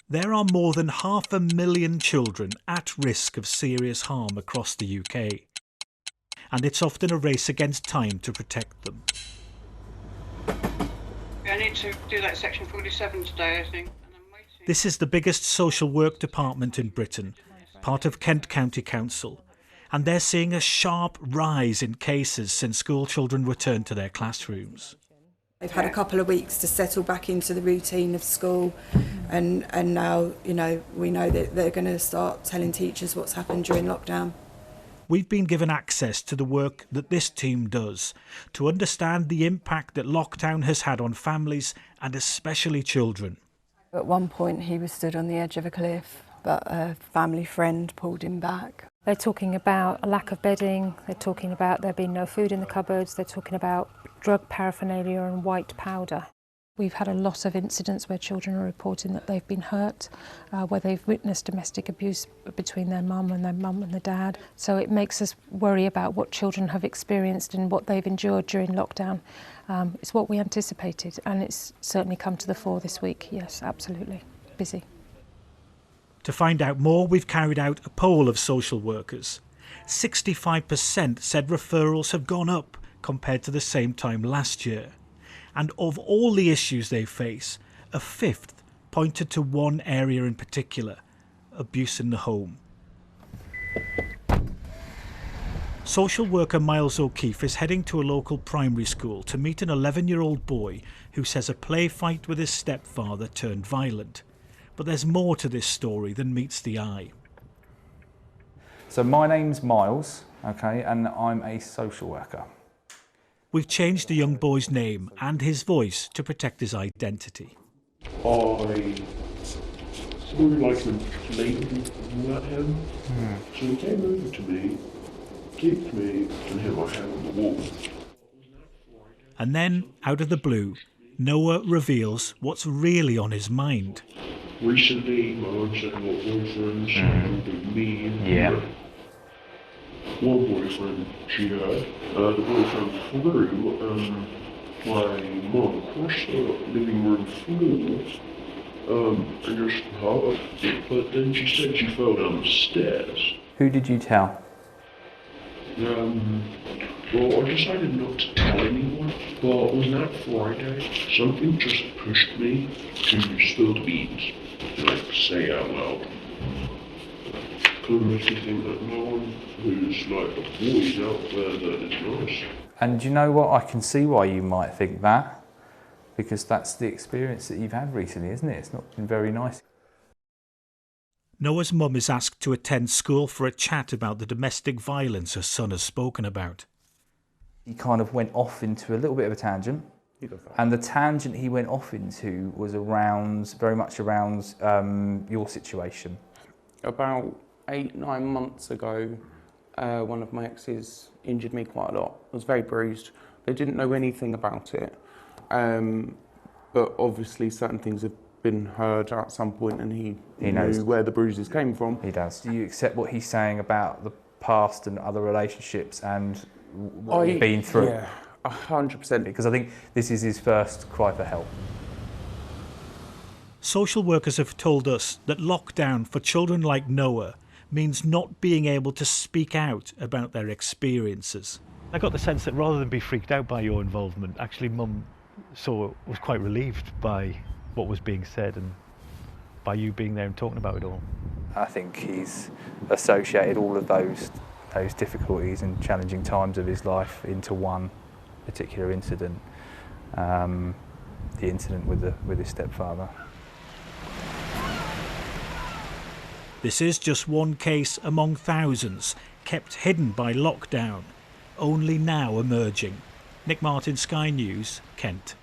There are more than 500,000 children at risk of serious harm across the UK, and it's often a race against time to protect them. I need to do that section 47 today, I think. This is the biggest social work department in Britain, part of Kent County Council, and they're seeing a sharp rise in cases since school children returned to their classrooms. They've had a couple of weeks to settle back into the routine of school, and now, we know that they're going to start telling teachers what's happened during lockdown. We've been given access to the work that this team does to understand the impact that lockdown has had on families and especially children. At one point he was stood on the edge of a cliff, but a family friend pulled him back. They're talking about a lack of bedding, they're talking about there being no food in the cupboards, they're talking about drug paraphernalia and white powder. We've had a lot of incidents where children are reporting that they've been hurt, where they've witnessed domestic abuse between their mum and the dad. So it makes us worry about what children have experienced and what they've endured during lockdown. It's what we anticipated, and it's certainly come to the fore this week. Yes, absolutely. Busy. To find out more, we've carried out a poll of social workers. 65% said referrals have gone up compared to the same time last year. And of all the issues they face, a fifth pointed to one area in particular: abuse in the home. Social worker Miles O'Keefe is heading to a local primary school to meet an 11-year-old boy who says a play fight with his stepfather turned violent. But there's more to this story than meets the eye. So my name's Miles, okay, and I'm a social worker. We've changed the young boy's name and his voice to protect his identity. I saw like a lady at him, so he came over to me, kicked me, and hit my head on the wall. And then, out of the blue, Noah reveals what's really on his mind. Recently, my own second boyfriend started me and Yeah. one boyfriend she had. The boyfriend flew, my mum crushed the living room floor, and just hurt. But then she said she fell down the stairs. Who did you tell? Well, I decided not to tell anyone, but on that Friday, something just pushed me to spill the beans, like say out loud. Kind of makes me think that no one who's like a boys out there that is nice. And do you know what? I can see why you might think that, because that's the experience that you've had recently, isn't it? It's not been very nice. Noah's mum is asked to attend school for a chat about the domestic violence her son has spoken about. He kind of went off into a little bit of a tangent, and the tangent he went off into was very much around your situation. About 8-9 months ago, one of my exes injured me quite a lot. I was very bruised. They didn't know anything about it, but obviously certain things have been heard at some point, and he knows where the bruises came from. He does. Do you accept what he's saying about the past and other relationships and what you've been through? Yeah, 100%. Because I think this is his first cry for help. Social workers have told us that lockdown for children like Noah means not being able to speak out about their experiences. I got the sense that rather than be freaked out by your involvement, actually Mum was quite relieved by what was being said and by you being there and talking about it all. I think he's associated all of those difficulties and challenging times of his life into one particular incident, the incident with his stepfather. This is just one case among thousands kept hidden by lockdown, only now emerging. Nick Martin, Sky News, Kent.